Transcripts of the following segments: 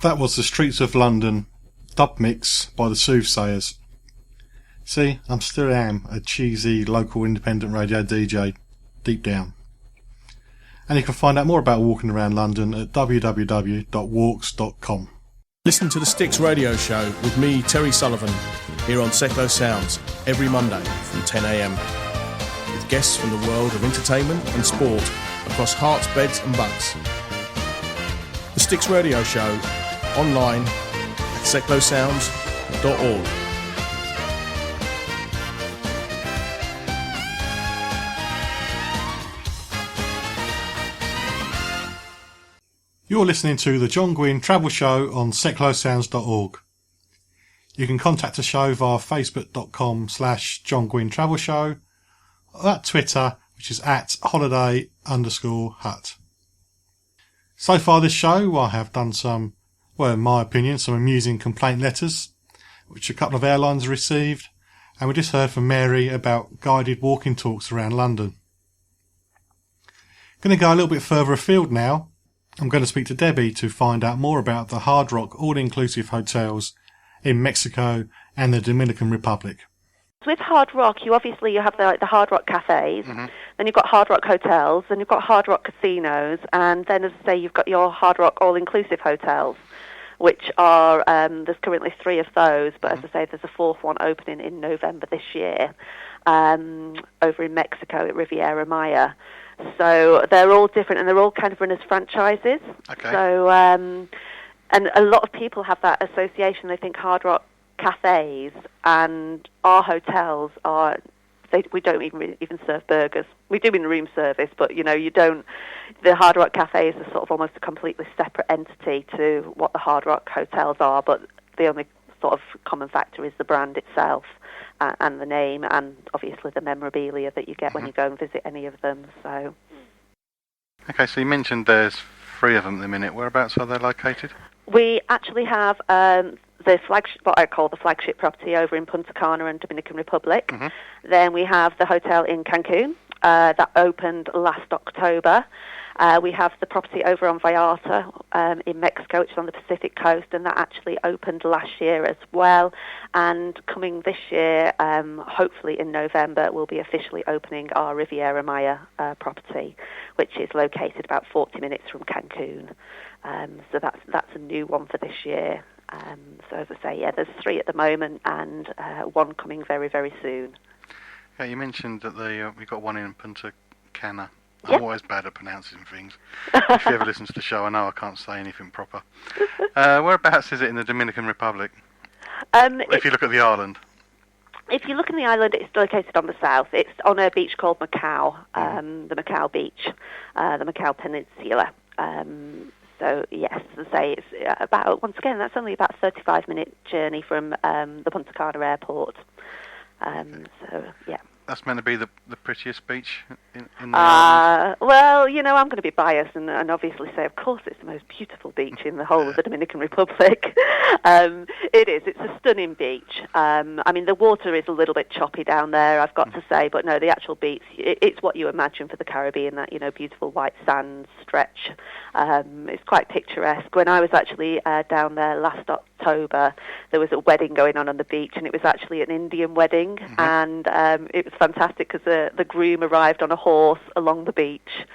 That was The Streets of London, dub mix by the Soothsayers. See, I still am a cheesy local independent radio DJ, deep down. And you can find out more about walking around London at www.walks.com. Listen to the Sticks Radio Show with me, Terry Sullivan, here on Seclo Sounds every Monday from 10 a.m. with guests from the world of entertainment and sport across hearts, beds and bucks. The Sticks Radio Show, online at seclosounds.org. You're listening to the John Guinn Travel Show on seclosounds.org. You can contact the show via facebook.com/John Guinn Travel Show, or at Twitter, which is at holiday_hut. So far this show, I have done some, well, in my opinion, some amusing complaint letters, which a couple of airlines received, and we just heard from Mary about guided walking talks around London. Going to go a little bit further afield now. I'm going to speak to Debbie to find out more about the Hard Rock all-inclusive hotels in Mexico and the Dominican Republic. With Hard Rock, you have the Hard Rock cafes, then you've got Hard Rock hotels, then you've got Hard Rock casinos, and then, as I say, you've got your Hard Rock all-inclusive hotels, which are, there's currently 3 of those, but as I say, there's a 4th one opening in November this year, over in Mexico at Riviera Maya. So they're all different, and they're all kind of run as franchises. Okay. So, and a lot of people have that association. They think Hard Rock cafes and our hotels are. We don't even serve burgers. We do in room service, but you don't. The Hard Rock cafes are sort of almost a completely separate entity to what the Hard Rock hotels are. But the only sort of common factor is the brand itself. And the name, and obviously the memorabilia that you get when you go and visit any of them. So, okay, so you mentioned there's 3 of them at the minute. Whereabouts are they located? We actually have the flagship, what I call the flagship property, over in Punta Cana and Dominican Republic. Then we have the hotel in Cancun that opened last October. We have the property over on Vallarta in Mexico, which is on the Pacific coast, and that actually opened last year as well. And coming this year, hopefully in November, we'll be officially opening our Riviera Maya property, which is located about 40 minutes from Cancun. So that's a new one for this year. So as I say, yeah, there's 3 at the moment, and 1 coming very, very soon. Yeah, you mentioned that we've got one in Punta Cana. Yep. I'm always bad at pronouncing things. If you ever listen to the show, I know I can't say anything proper. Whereabouts is it in the Dominican Republic? If you look at the island. If you look at the island, it's located on the south. It's on a beach called Macau, the Macau Beach, the Macau Peninsula. So yes, as I say, it's about, once again, that's only about a 35-minute journey from the Punta Cana airport. So yeah. That's meant to be the prettiest beach in the island? Well, I'm going to be biased and obviously say, of course, it's the most beautiful beach in the whole of the Dominican Republic. It is. It's a stunning beach. I mean, the water is a little bit choppy down there, I've got to say, but no, the actual beach, it's what you imagine for the Caribbean, that, beautiful white sand stretch. It's quite picturesque. When I was actually down there last October, there was a wedding going on the beach, and it was actually an Indian wedding, and it was fantastic because the groom arrived on a horse along the beach.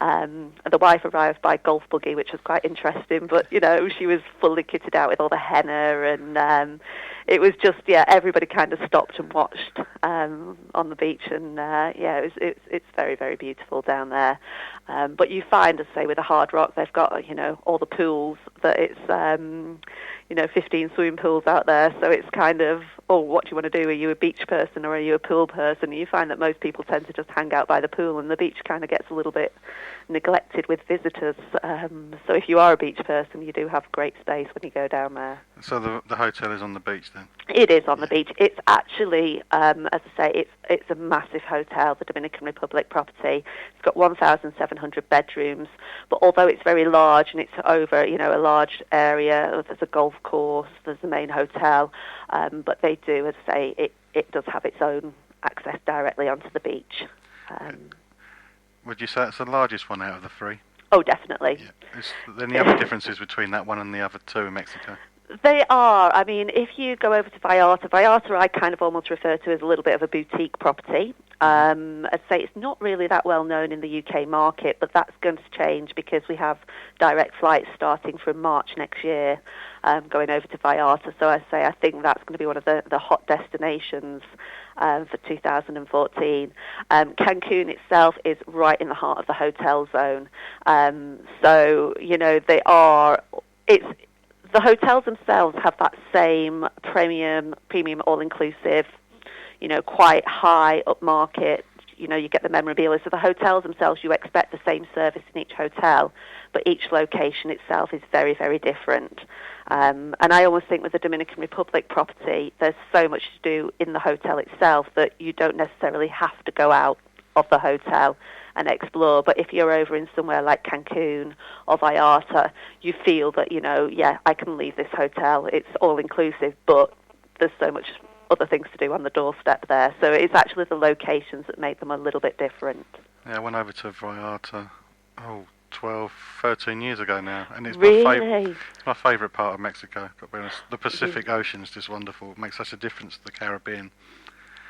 The wife arrived by golf buggy, which was quite interesting, but, she was fully kitted out with all the henna, and it was just, everybody kind of stopped and watched on the beach, and, it's very, very beautiful down there. But you find, as I say, with the Hard Rock, they've got, all the pools, that it's, 15 swimming pools out there, so it's kind of, what do you want to do? Are you a beach person or are you a pool person? You find that most people tend to just hang out by the pool, and the beach kind of gets a little bit neglected with visitors. So if you are a beach person, you do have great space when you go down there. So the hotel is on the beach then? It is on the beach. It's actually, as I say, it's a massive hotel, the Dominican Republic property. It's got 1,700 bedrooms, but although it's very large and it's over, a large area, there's a golf course, there's the main hotel, but they do, as I say, it does have its own access directly onto the beach. Would you say it's the largest one out of the 3? Oh, definitely. Yeah. Is there any other differences between that one and the other two in Mexico? They are. I mean, if you go over to Vallarta I kind of almost refer to as a little bit of a boutique property. I'd say it's not really that well known in the UK market, but that's going to change because we have direct flights starting from March next year going over to Vallarta. So I think that's going to be one of the hot destinations for 2014. Cancun itself is right in the heart of the hotel zone. So, you know, the hotels themselves have that same premium all-inclusive, you know, quite high upmarket, you know, you get the memorabilia. So the hotels themselves, you expect the same service in each hotel, but each location itself is very, very different. And I always think with the Dominican Republic property, there's so much to do in the hotel itself that you don't necessarily have to go out of the hotel and explore. But if you're over in somewhere like Cancun or Vallarta, you feel that, you know, yeah, I can leave this hotel. It's all-inclusive, but there's so much other things to do on the doorstep there. So it's actually the locations that make them a little bit different. Yeah, I went over to Vallarta, 12, 13 years ago now, and it's really? my favourite part of Mexico. Got to be honest. The Pacific Ocean is just wonderful. It makes such a difference to the Caribbean.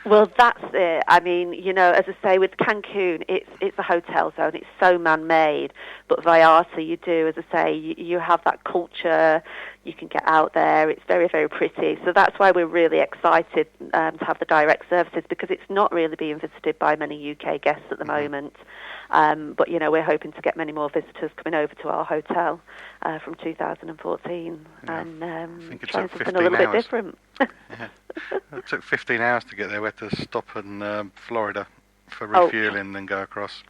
Well, that's it. I mean, you know, as I say, with Cancun, it's a hotel zone. It's so man-made. But Vallarta, you do, as I say, you have that culture. You can get out there. It's very, very pretty. So that's why we're really excited to have the direct services, because it's not really being visited by many UK guests at the moment. But, you know, we're hoping to get many more visitors coming over to our hotel from 2014 and trying something a little bit different. Yeah. It took 15 hours to get there. We had to stop in Florida for refueling and then go across.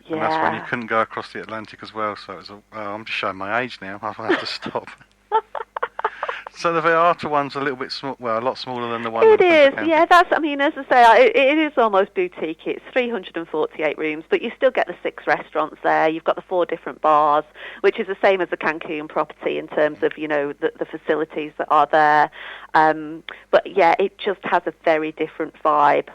Yeah. And that's when you couldn't go across the Atlantic as well. So it was I'm just showing my age now. I'll have to stop. So the Vallarta one's a little bit small, well, a lot smaller than the one. It is, yeah. That's, I mean, as I say, it is almost boutique. It's 348 rooms, but you still get the 6 restaurants there. You've got the 4 different bars, which is the same as the Cancun property in terms of, you know, the facilities that are there. But yeah, it just has a very different vibe.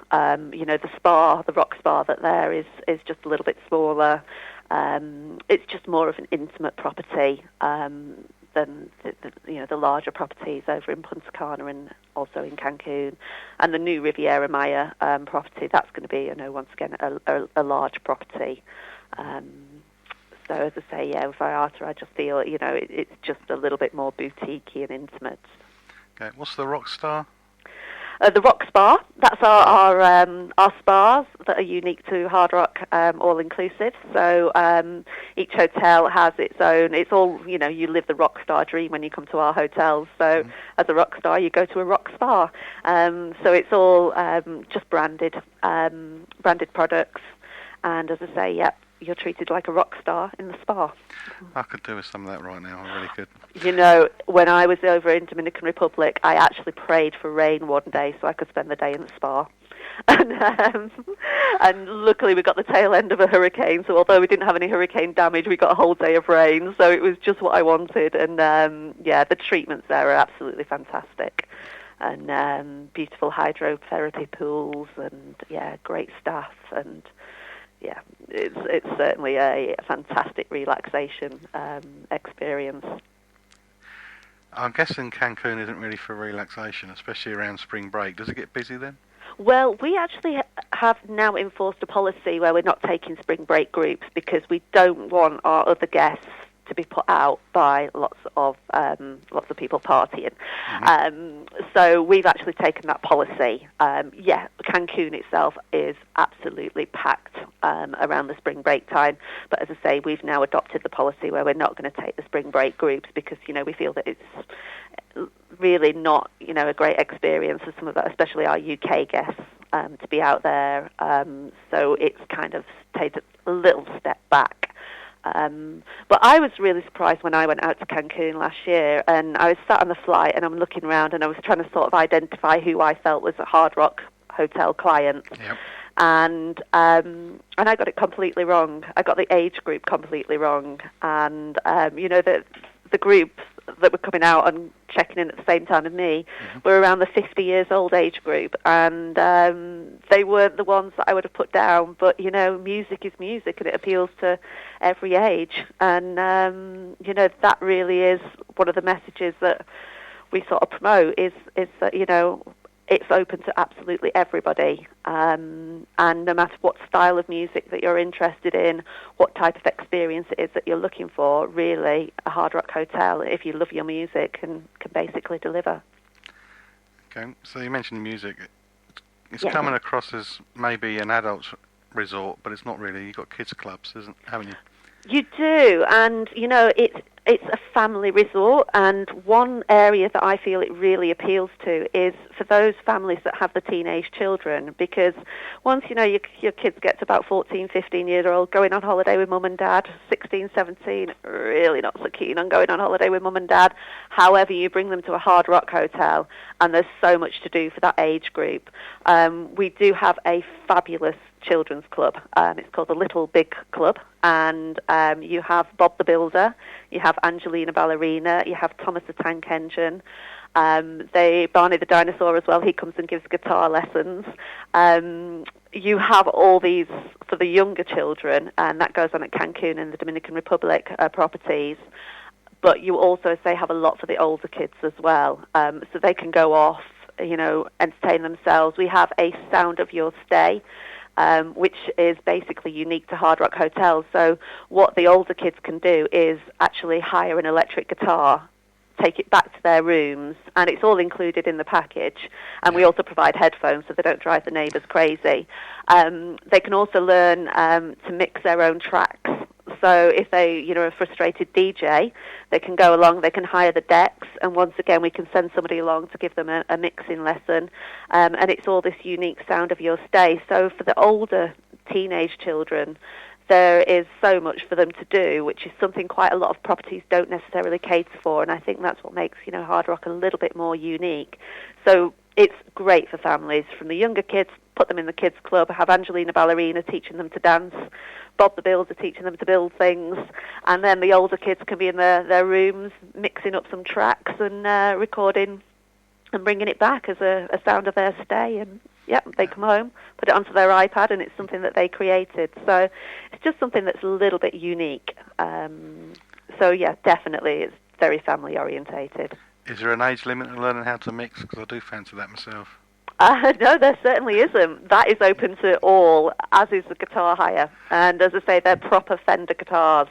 You know, the spa, the rock spa that there is just a little bit smaller. It's just more of an intimate property than the larger properties over in Punta Cana and also in Cancun. And the new Riviera Maya property, that's going to be, you know, once again a large property. So as I say, yeah, with Vallarta, I just feel, you know, it's just a little bit more boutique-y and intimate. Okay, what's the Rock Star? The Rock Spa, that's our spas that are unique to Hard Rock, all-inclusive. So each hotel has its own, it's all, you know, you live the rock star dream when you come to our hotels. So as a rock star, you go to a rock spa. So it's all just branded products. And as I say, yeah, you're treated like a rock star in the spa. I could do with some of that right now, I really could. You know, when I was over in Dominican Republic, I actually prayed for rain one day so I could spend the day in the spa. And luckily we got the tail end of a hurricane, so although we didn't have any hurricane damage, we got a whole day of rain, so it was just what I wanted. And yeah, the treatments there are absolutely fantastic. And beautiful hydrotherapy pools and, yeah, great staff and... yeah, it's certainly a fantastic relaxation experience. I'm guessing Cancun isn't really for relaxation, especially around spring break. Does it get busy then? Well, we actually have now enforced a policy where we're not taking spring break groups because we don't want our other guests to be put out by lots of people partying. So we've actually taken that policy. Yeah, Cancun itself is absolutely packed around the spring break time. But as I say, we've now adopted the policy where we're not going to take the spring break groups because, you know, we feel that it's really not, you know, a great experience for some of that, especially our UK guests, to be out there. So it's kind of taken a little step back. But I was really surprised when I went out to Cancun last year, and I was sat on the flight and I'm looking around and I was trying to sort of identify who I felt was a Hard Rock hotel client. Yep. And I got it completely wrong. I got the age group completely wrong, and you know, the groups that were coming out and checking in at the same time as me were around the 50 years old age group, and they weren't the ones that I would have put down, but, you know, music is music and it appeals to every age, and, you know, that really is one of the messages that we sort of promote is that, you know, it's open to absolutely everybody, and no matter what style of music that you're interested in, what type of experience it is that you're looking for, really, a Hard Rock Hotel, if you love your music, can basically deliver. Okay, so you mentioned music. It's coming across as maybe an adult resort, but it's not really. You've got kids clubs, haven't you? You do, and, you know, it's a family resort, and one area that I feel it really appeals to is for those families that have the teenage children, because once, you know, your kids get to about 14, 15 years old, going on holiday with mum and dad, 16, 17, really not so keen on going on holiday with mum and dad. However, you bring them to a Hard Rock Hotel, and there's so much to do for that age group. We do have a fabulous children's club. It's called the Little Big Club, and you have Bob the Builder, you have Angelina Ballerina, you have Thomas the Tank Engine, Barney the Dinosaur as well. He comes and gives guitar lessons. You have all these for the younger children, and that goes on at Cancun and the Dominican Republic properties. But you also have a lot for the older kids as well, so they can go off, you know, entertain themselves. We have a Sound of Your Stay, which is basically unique to Hard Rock Hotels. So what the older kids can do is actually hire an electric guitar, take it back to their rooms, and it's all included in the package. And we also provide headphones so they don't drive the neighbours crazy. They can also learn to mix their own tracks. So if they, you know, are a frustrated DJ, they can go along, they can hire the decks, and once again we can send somebody along to give them a mixing lesson, and it's all this unique Sound of Your Stay. So for the older teenage children, there is so much for them to do, which is something quite a lot of properties don't necessarily cater for, and I think that's what makes, you know, Hard Rock a little bit more unique. So it's great for families. From the younger kids, put them in the kids club, have Angelina Ballerina teaching them to dance, Bob the Builder teaching them to build things, and then the older kids can be in their rooms mixing up some tracks and recording and bringing it back as a sound of their stay. And they come home, put it onto their iPad, and it's something that they created. So it's just something that's a little bit unique. So yeah, definitely it's very family orientated. Is there an age limit on learning how to mix? Because I do fancy that myself. No, there certainly isn't. That is open to all, as is the guitar hire. And as I say, they're proper Fender guitars.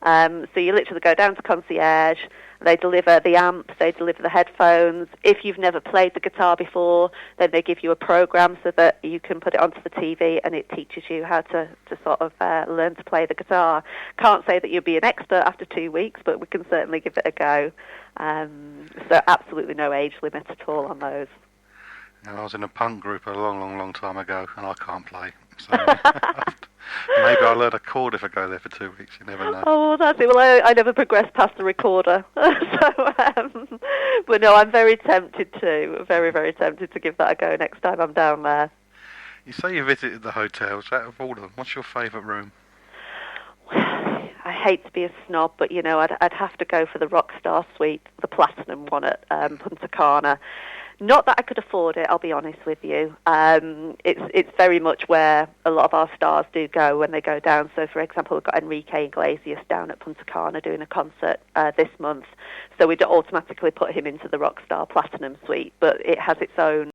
So you literally go down to concierge, they deliver the amps, they deliver the headphones. If you've never played the guitar before, then they give you a program so that you can put it onto the TV and it teaches you how to sort of learn to play the guitar. Can't say that you'll be an expert after 2 weeks, but we can certainly give it a go. So absolutely no age limit at all on those. I was in a punk group a long time ago, and I can't play. So maybe I'll learn a chord if I go there for 2 weeks. You never know. Oh, that's it. Well, I never progressed past the recorder. But no, I'm very tempted to. Very, very tempted to give that a go next time I'm down there. You say you visited the hotels. Out of all of them, what's your favourite room? I hate to be a snob, but, you know, I'd have to go for the Rockstar Suite, the Platinum one at Punta Cana. Not that I could afford it, I'll be honest with you. It's very much where a lot of our stars do go when they go down. So, for example, we've got Enrique Iglesias down at Punta Cana doing a concert this month. So we'd automatically put him into the Rockstar Platinum Suite, but it has its own